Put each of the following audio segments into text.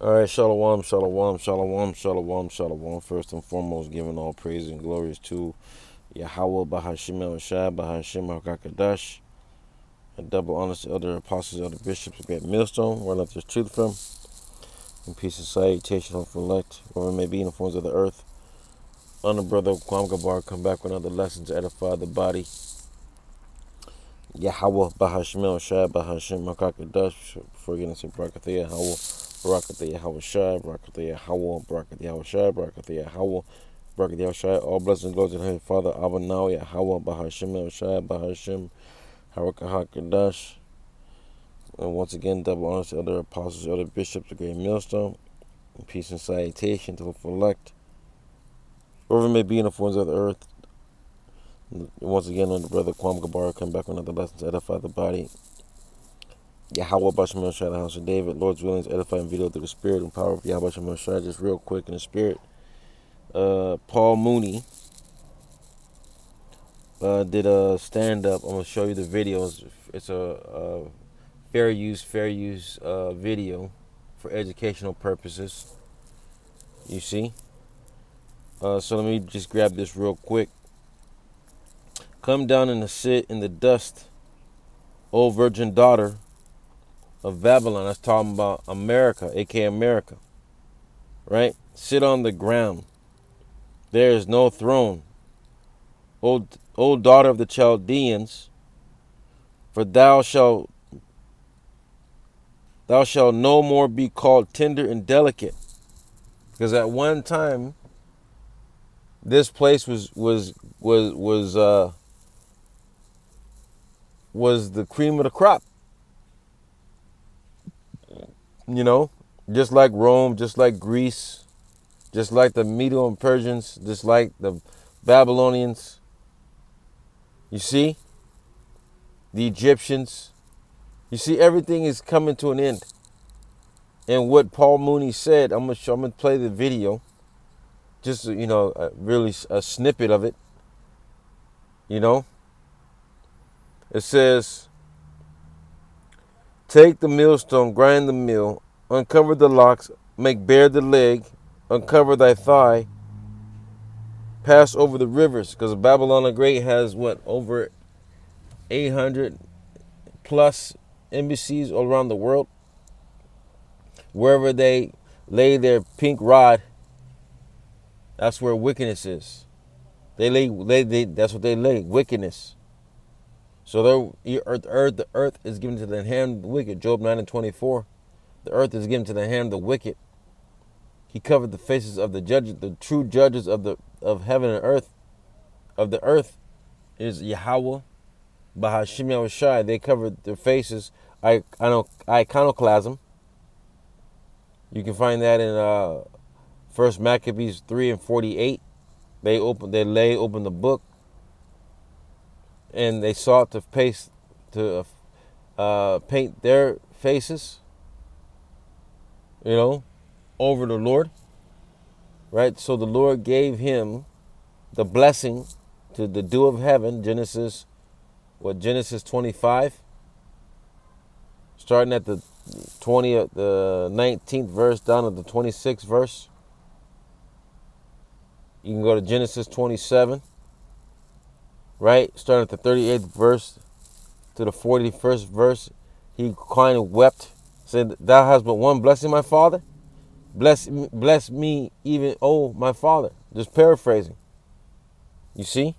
All right, shalom, shalom, shalom, shalom, shalom. First and foremost, giving all praise and glories to Yahweh, Bahashim El Shai, Bahashim El Kakadash. And double honors to other apostles, other bishops, a great millstone, where let this truth from. And peace and salutation from elect, wherever it may be in the forms of the earth. Honor brother Kwam Gabar, come back with another lesson to edify the body. Yahweh, Bahashim El Shai, Bahashim El Kakadash. Before getting to Barakatha Yahweh. Barakatha Yahweh Shai, Barakatha Yahweh, Barakatha Yahweh Shai, Barakatha Yahweh, Barakatha Yahweh Shai. All blessings and glory to the Heavenly Father, Abba now, Yahweh, Bahashim El Shai, Bahashim, Harakah Kadash. And once again, double honors to other apostles, other bishops, a great millstone. And peace and salutation to the elect, wherever it may be in the forms of the earth. And once again, on the brother Kwam Gabar, come back with another lesson to edify the body. Yahweh Basham Shai, the house of David, Lord's willing to edify and video through the spirit and power of Yahweh Basham Shai. Just real quick in the spirit. Paul Mooney did a stand up. I'm gonna show you the videos. It's a fair use video for educational purposes. You see? So let me just grab this real quick. Come down and sit in the dust, O virgin daughter of Babylon. That's talking about America, aka America. Right? Sit on the ground. There is no throne. O daughter of the Chaldeans, for thou shalt no more be called tender and delicate. Because at one time, this place was the cream of the crop. You know, just like Rome, just like Greece, just like the Medo and Persians, just like the Babylonians. You see? The Egyptians. You see, everything is coming to an end. And what Paul Mooney said, I'm gonna play the video. Just, really a snippet of it. You know? It says, take the millstone, grind the mill, uncover the locks, make bare the leg, uncover thy thigh, pass over the rivers. Because Babylon the Great has, over 800 plus embassies all around the world. Wherever they lay their pink rod, that's where wickedness is. That's what they lay, wickedness. So the earth is given to the hand of the wicked. Job 9:24. The earth is given to the hand of the wicked. He covered the faces of the judges, the true judges of heaven and earth. Of the earth is Yahweh, Bahashim Yahushai. They covered their faces. Iconoclasm. You can find that in First Maccabees 3:48. They lay open the book, and they sought to paint their faces, over the Lord, right? So the Lord gave him the blessing to the dew of heaven. Genesis 25, starting at the 19th verse down to the 26th verse. You can go to Genesis 27, right? Starting at the 38th verse to the 41st verse. He kind of wept, said, thou hast but one blessing, my father. Bless me even, oh, my father. Just paraphrasing. You see?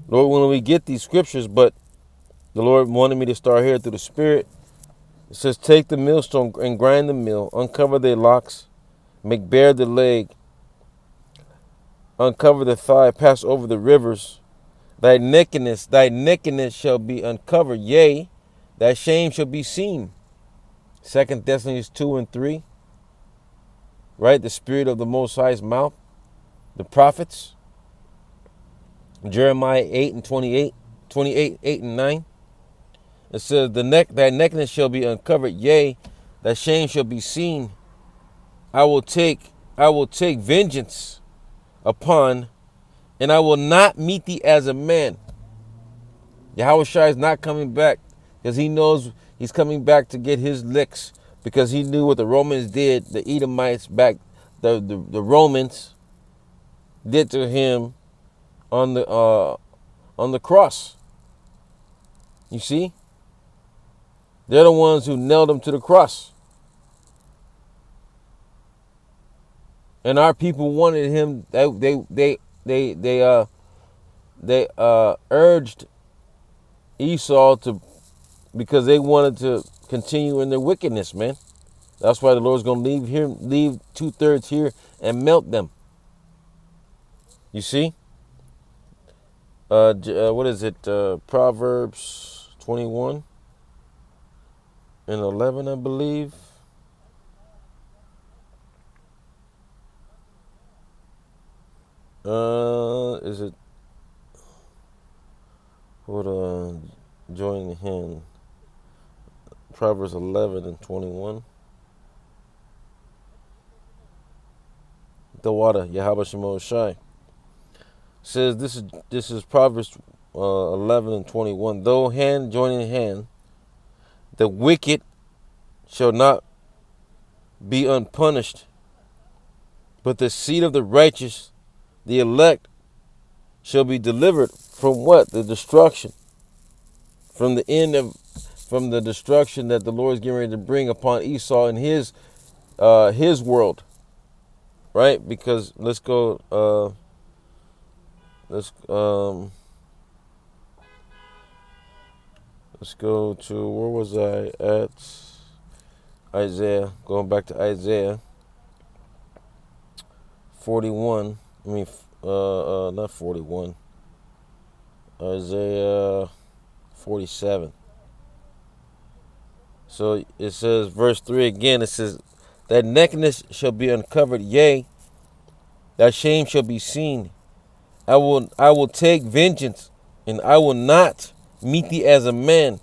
Lord, when we get these scriptures, but the Lord wanted me to start here through the Spirit. It says, take the millstone and grind the mill, uncover their locks, make bare the leg, uncover the thigh, pass over the rivers. Thy nakedness shall be uncovered, yea, thy shame shall be seen. 2 Thessalonians 2:3. Right? The Spirit of the Most High's mouth. The prophets. Jeremiah 8:28, 8:9. It says, thy nakedness shall be uncovered, yea, thy shame shall be seen. I will take vengeance upon, and I will not meet thee as a man. Yahweh Shai is not coming back, because he knows he's coming back to get his licks because he knew what the Romans did, the Edomites back, the Romans did to him on the cross. You see? They're the ones who nailed him to the cross. And our people wanted him. They urged Esau to, because they wanted to continue in their wickedness, man. That's why the Lord's gonna leave 2/3 here and melt them. You see? What is it? Proverbs 21 and 11, I believe. Is it? Hold on. Join hand. Proverbs 11 and 21. The water, Yahweh Shemo Shai. Says this is Proverbs 11 and 21. Though hand join in hand, the wicked shall not be unpunished, but the seed of the righteous, the elect, shall be delivered from what? The destruction. From the destruction that the Lord is getting ready to bring upon Esau and his world. Right? Because let's go to where was I at? Isaiah. Going back to Isaiah 41. I mean not 41. Isaiah 47. So it says, verse 3 again, it says, that nakedness shall be uncovered, yea, that shame shall be seen. I will take vengeance, and I will not meet thee as a man.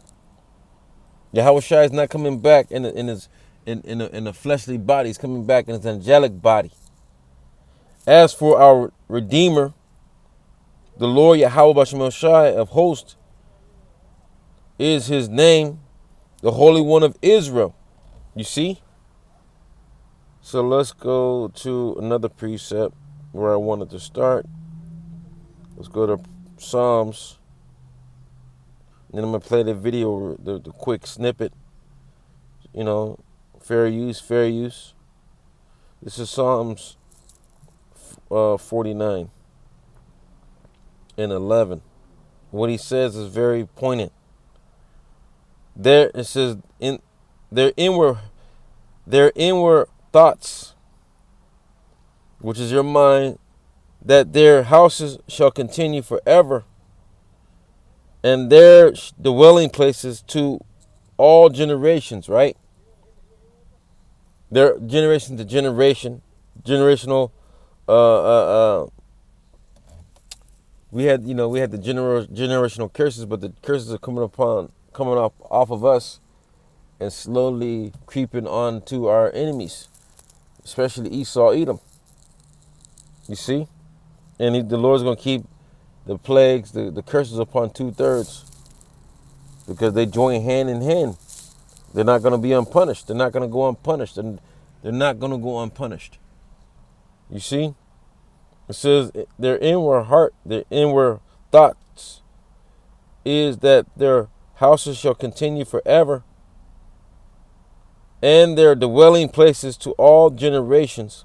Yahweh Shai is not coming back in a fleshly body. He's coming back in his angelic body. As for our Redeemer, the Lord Yahweh Bashemel Shai of hosts is his name, the Holy One of Israel. You see? So let's go to another precept where I wanted to start. Let's go to Psalms. And then I'm going to play the video, the quick snippet. You know, fair use. This is Psalms 49 and 11. What he says is very poignant. There it says, in their inward thoughts, which is your mind, that their houses shall continue forever, and their dwelling places to all generations, right? Their generation to generation, generational. We had the generational curses, but the curses are coming off of us, and slowly creeping on to our enemies, especially Esau, Edom. You see? And the Lord's going to keep the plagues, the curses upon 2/3, because they join hand in hand. They're not going to be unpunished. They're not going to go unpunished. And they're not going to go unpunished. You see? It says their inward thoughts is that their houses shall continue forever, and their dwelling places to all generations.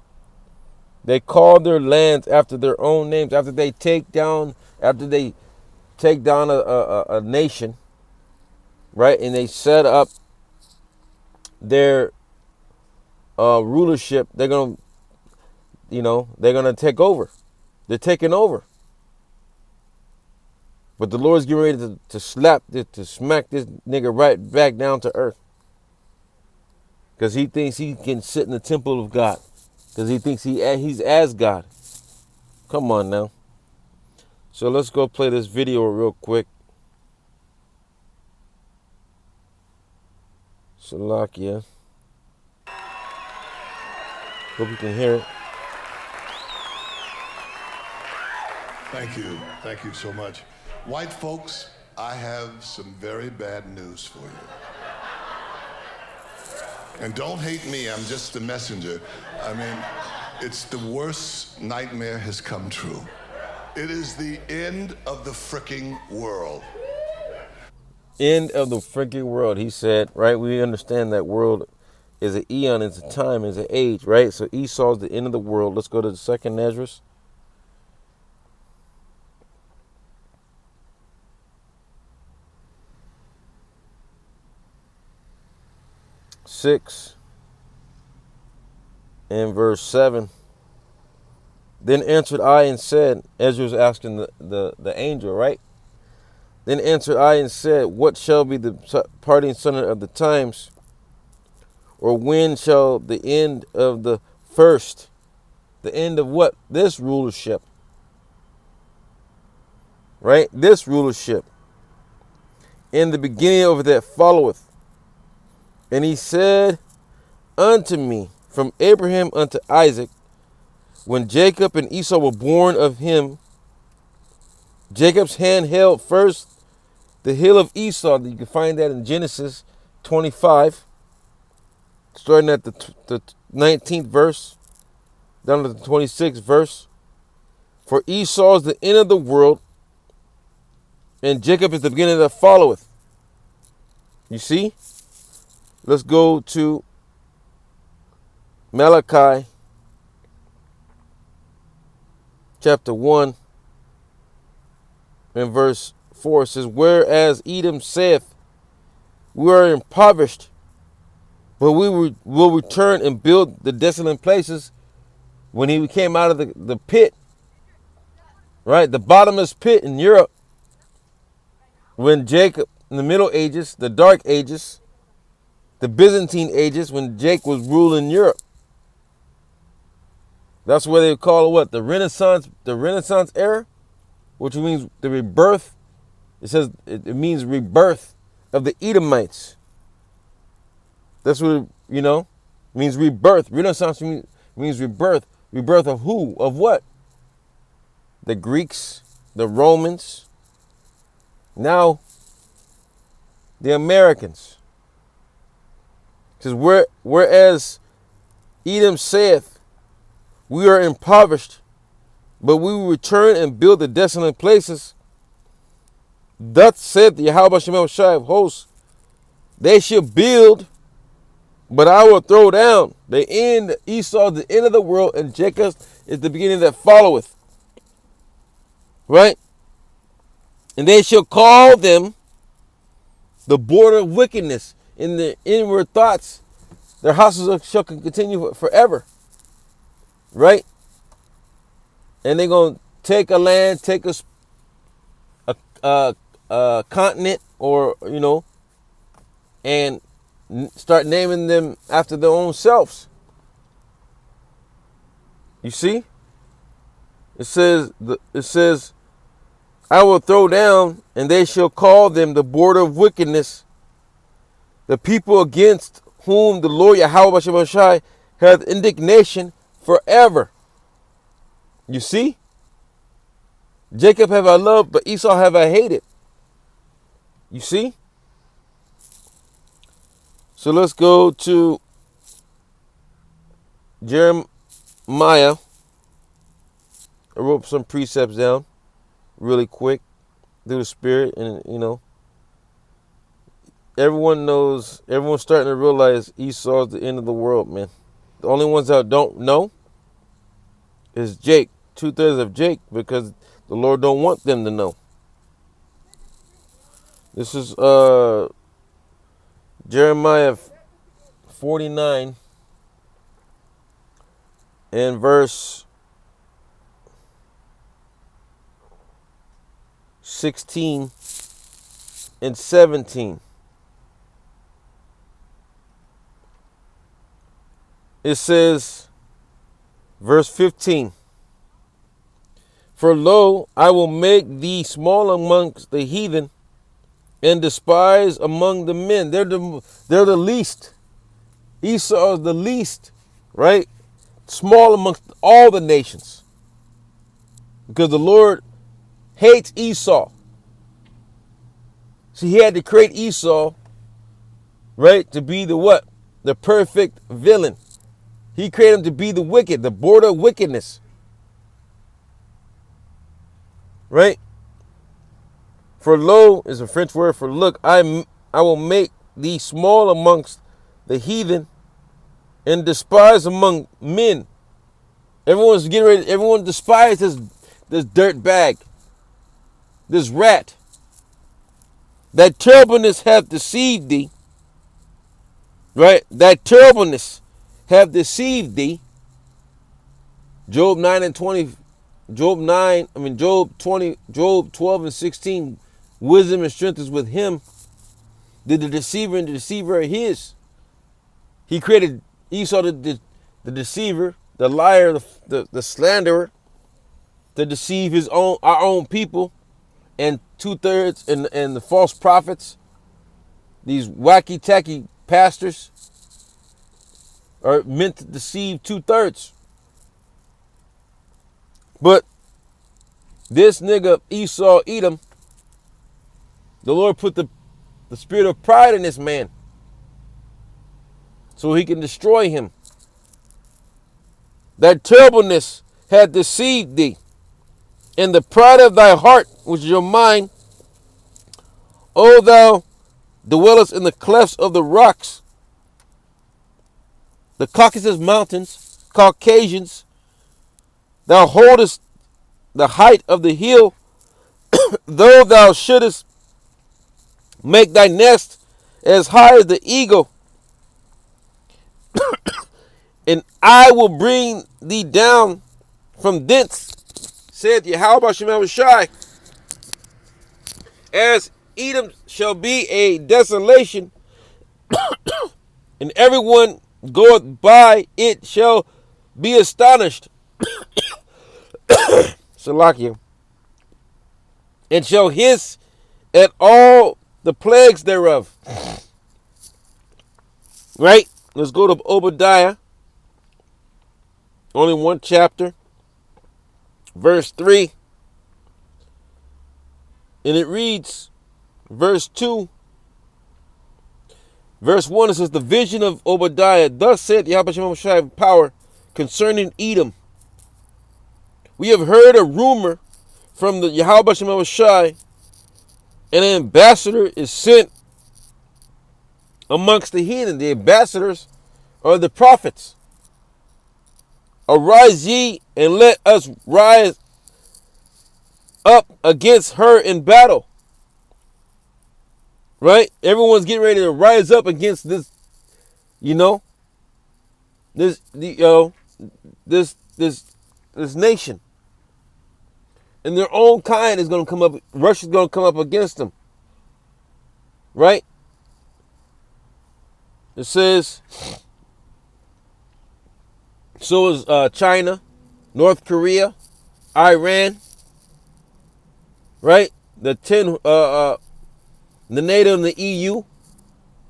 They call their lands after their own names. After they take down a nation, right, and they set up their rulership, they're gonna take over. They're taking over. But the Lord's getting ready to smack this nigga right back down to earth, because he thinks he can sit in the temple of God, because he thinks he's as God. Come on now. So let's go play this video real quick. Salakia. Hope you can hear it. Thank you so much. White folks, I have some very bad news for you. And don't hate me, I'm just the messenger. I mean, it's the worst nightmare has come true. It is the end of the fricking world. End of the freaking world, he said, right? We understand that world is an eon, it's a time, it's an age, right? So Esau is the end of the world. Let's go to the second Ezra. 6 and verse 7. Then answered I and said, Ezra was asking the angel, right? Then answered I and said, what shall be the parting asunder of the times? Or when shall the end of the first, the end of what? This rulership, right? This rulership. In the beginning of that followeth. And he said unto me, from Abraham unto Isaac, when Jacob and Esau were born of him, Jacob's hand held first the hill of Esau. You can find that in Genesis 25, starting at the 19th verse, down to the 26th verse. For Esau is the end of the world, and Jacob is the beginning that followeth. You see? Let's go to Malachi chapter 1 and verse 4. It says, whereas Edom saith, we are impoverished, but we will return and build the desolate places. When he came out of the pit, right, the bottomless pit in Europe, when Jacob, in the Middle Ages, the Dark Ages, the Byzantine ages, when Jake was ruling Europe. That's where they call it what? The Renaissance era, which means the rebirth. It says it means rebirth of the Edomites. That's what it means, rebirth. Renaissance means rebirth. Rebirth of who? Of what? The Greeks, the Romans, now the Americans. It says, whereas Edom saith, we are impoverished, but we will return and build the desolate places. Thus saith the Yahweh Shemel Shai of hosts, they shall build, but I will throw down. The end, Esau, the end of the world, and Jacob is the beginning that followeth. Right? And they shall call them the border of wickedness. In their inward thoughts, their houses shall continue forever. Right? And they're going to take a land, take a continent, or, and start naming them after their own selves. You see? It says, I will throw down, and they shall call them the border of wickedness, the people against whom the Lord Yahweh Shem Shai hath indignation forever. You see? Jacob have I loved, but Esau have I hated. You see? So let's go to Jeremiah. I wrote some precepts down really quick through the Spirit, and everyone's starting to realize Esau is the end of the world, man. The only ones that don't know is Jake, 2/3 of Jake, because the Lord don't want them to know. This is Jeremiah 49 and verse 16 and 17. It says, verse 15, for lo, I will make thee small amongst the heathen and despised among the men. They're the least. Esau is the least, right? Small amongst all the nations. Because the Lord hates Esau. So he had to create Esau, right, to be the what? the perfect villain. He created him to be the wicked, the border of wickedness. Right? For lo is a French word for look. I will make thee small amongst the heathen and despised among men. Everyone's getting ready. Everyone despises this dirt bag, this rat. That terribleness hath deceived thee. Right? That terribleness hath deceived thee. Job 9 and 20. Job 20, Job 12 and 16. Wisdom and strength is with him. Did the deceiver and the deceiver are his. He created Esau, the deceiver, the liar, the slanderer, to deceive our own people, and 2/3 and the false prophets, these wacky tacky pastors, are meant to deceive 2/3. But this nigga Esau Edom, the Lord put the spirit of pride in this man so he can destroy him. That terribleness had deceived thee, and the pride of thy heart, which is your mind, O thou dwellest in the clefts of the rocks, the Caucasus Mountains, Caucasians, thou holdest the height of the hill, though thou shouldest make thy nest as high as the eagle, and I will bring thee down from thence, saith Yahweh Shemel Shai, as Edom shall be a desolation, and everyone goeth by it shall be astonished. Salakia. And shall hiss at all the plagues thereof. Right? Let's go to Obadiah. Only one chapter. Verse 3. And it reads, verse 2. Verse 1, it says, the vision of Obadiah. Thus said Yahweh Shemel Shai of power concerning Edom. We have heard a rumor from the Yahweh Shemel Shai, and an ambassador is sent amongst the heathen. The ambassadors are the prophets. Arise ye, and let us rise up against her in battle. Right? Everyone's getting ready to rise up against this, this nation. And their own kind is going to come up. Russia's going to come up against them. Right? It says, so is China, North Korea, Iran. Right? The NATO and the EU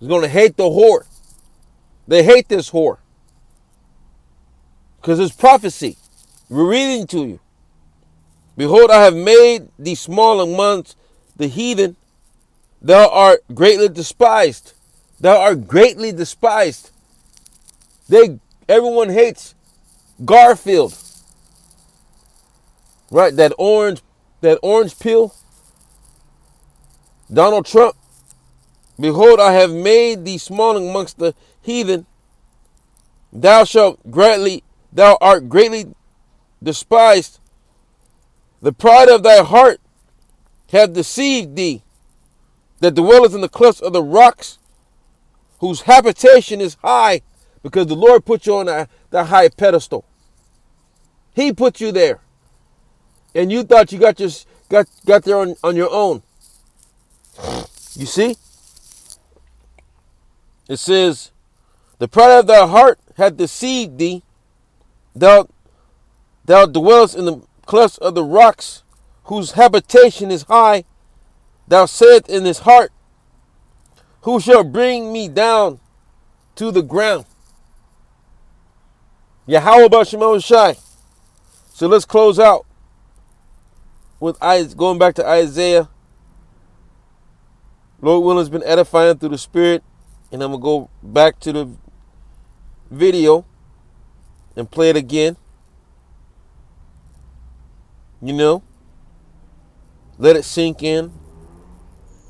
is going to hate the whore. They hate this whore. Because it's prophecy. We're reading to you. Behold, I have made thee small amongst the heathen. Thou art greatly despised. Thou art greatly despised. Everyone hates Garfield. Right? That orange peel. Donald Trump. Behold, I have made thee small amongst the heathen. Thou art greatly despised. The pride of thy heart hath deceived thee, that dwelleth in the clefts of the rocks, whose habitation is high, because the Lord put you on the high pedestal. He put you there, and you thought you got there on your own. You see? It says, the pride of thy heart hath deceived thee. Thou dwellest in the clefts of the rocks, whose habitation is high. Thou saidst in his heart, who shall bring me down to the ground? Yahweh Shemel Shai. So let's close out with going back to Isaiah. Lord willing has been edifying through the Spirit. And I'm going to go back to video and play it again. You know, let it sink in.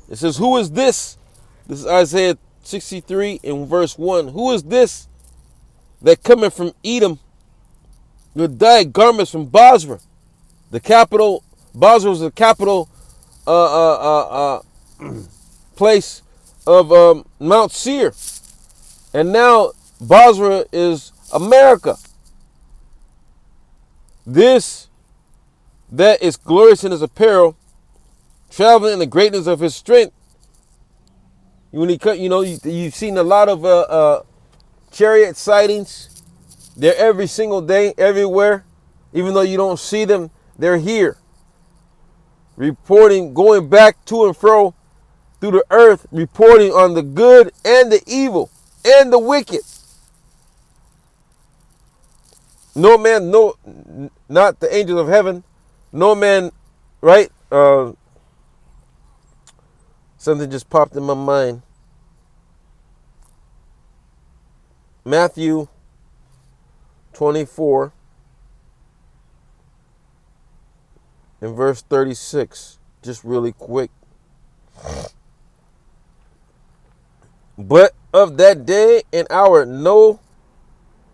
It says, who is this? This is Isaiah 63 in verse 1. Who is this that cometh from Edom with dyed garments from Basra? The capital, Basra was the capital place of Mount Seir. And now Basra is America. This that is glorious in his apparel, traveling in the greatness of his strength. When he cut, you've seen a lot of chariot sightings. They're every single day, everywhere. Even though you don't see them, they're here. Reporting, going back to and fro through the earth, reporting on the good and the evil and the wicked. No man, not the angels of heaven. No man, right? Something just popped in my mind. Matthew 24 and verse 36. Just really quick. But of that day and hour knoweth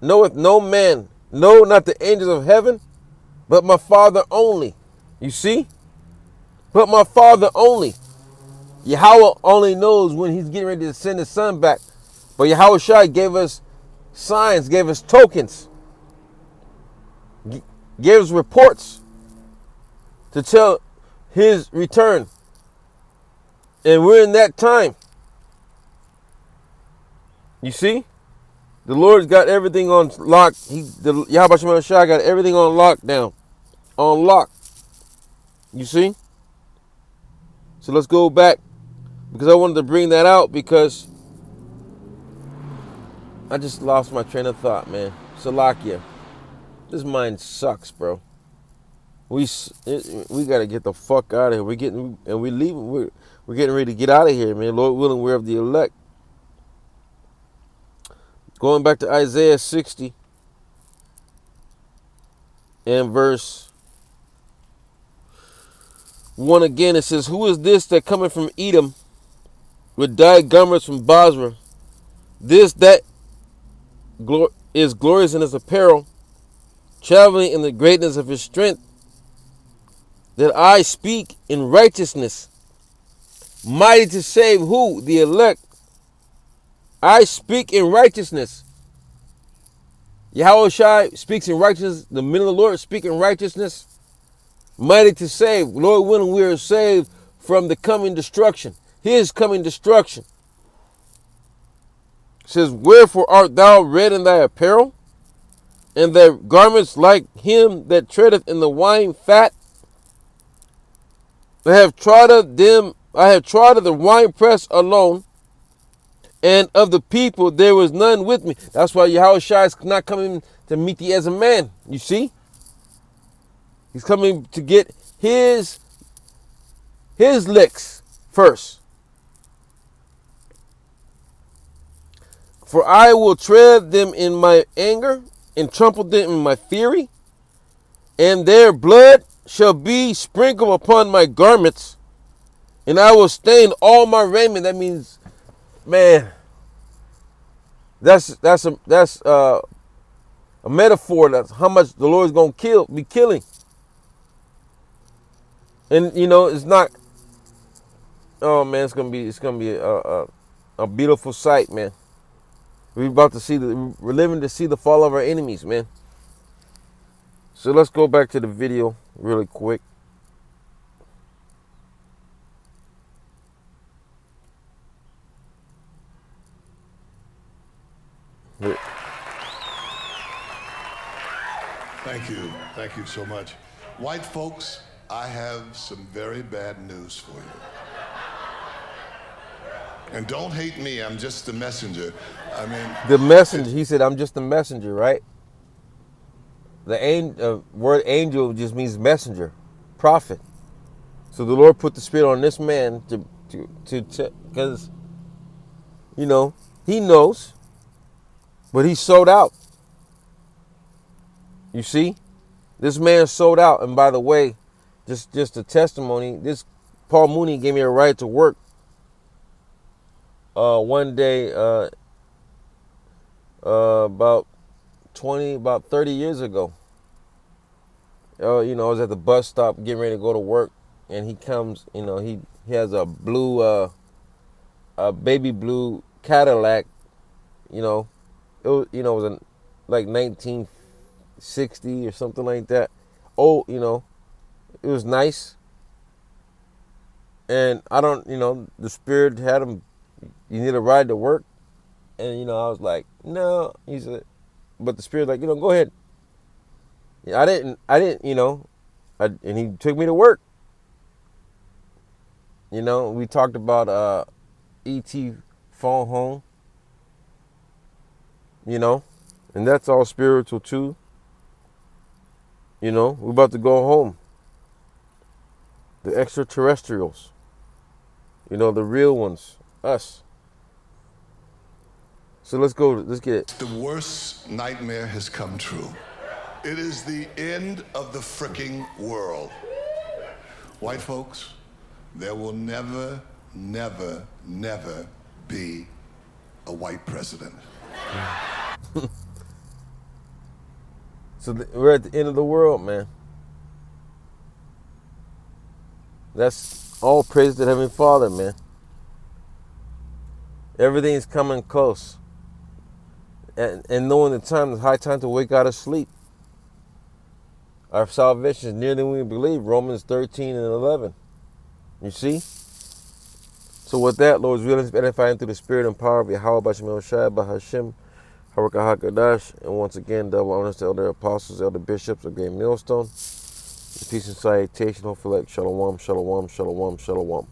no man, no, not the angels of heaven, but my Father only. You see? But my Father only. Yahweh only knows when he's getting ready to send his son back. But Yahweh Shai gave us signs, gave us tokens, gave us reports to tell his return. And we're in that time. You see? The Lord's got everything on lock. Yahweh Shai got everything on lockdown. On lock. You see? So let's go back. Because I wanted to bring that out because I just lost my train of thought, man. Salakia. This mind sucks, bro. We got to get the fuck out of here. We're leaving. We're getting ready to get out of here, man. Lord willing, we're of the elect. Going back to Isaiah 60 and verse 1 again, it says, who is this that cometh from Edom with dyed garments from Basra? This that is glorious in his apparel, traveling in the greatness of his strength, that I speak in righteousness, mighty to save who? The elect. I speak in righteousness. Yahweh Shai speaks in righteousness. The men of the Lord speak in righteousness, mighty to save. Lord willing, we are saved from the coming destruction. His coming destruction. It says, wherefore art thou red in thy apparel, and thy garments like him that treadeth in the wine fat? I have trodden the winepress alone, and of the people there was none with me. That's why Yahweh Shai is not coming to meet thee as a man. You see? He's coming to get his licks first. For I will tread them in my anger and trample them in my fury, and their blood shall be sprinkled upon my garments, and I will stain all my raiment. That means, man, that's a metaphor. That's how much the Lord's gonna be killing. And it's not. Oh man, it's gonna be a beautiful sight, man. We're living to see the fall of our enemies, man. So let's go back to the video really quick. Here. Thank you so much. White folks, I have some very bad news for you. And don't hate me, I'm just the messenger. The messenger, he said, I'm just the messenger, right? The word angel just means messenger, prophet. So the Lord put the spirit on this man to because, he knows. But he sold out. You see? This man sold out. And by the way, just a testimony, this Paul Mooney gave me a right to work one day about 30 years ago. You know, I was at the bus stop getting ready to go to work, and he comes, you know, he has a baby blue Cadillac, you know. It was, you know, it was like 1960 or something like that. Oh, you know, it was nice. And I don't, you know, the Spirit had him, you need a ride to work. And, you know, I was like, no. He said, but the Spirit like, you know, go ahead. Yeah, I didn't, you know, and he took me to work. You know, we talked about E.T. phone home, you know, and that's all spiritual too. You know, we're about to go home. The extraterrestrials, you know, the real ones, us. So let's go, let's get it. The worst nightmare has come true. It is the end of the fricking world. White folks, there will never, never, never be a white president. So we're at the end of the world, man. That's all praise to Heavenly Father, man. Everything's coming close. And knowing the time, it's high time to wake out of sleep. Our salvation is nearer than we believe. Romans 13 and 11. You see? So with that, Lord, we let us be edified through the Spirit and power of Yahweh Bashim Shai Bahashim Harakah HaKadosh. And once again, double honors to elder apostles, elder bishops of Great Millstone. Peace and salutation, hopefully like Shalom, Shalom, Shalom, Shalom.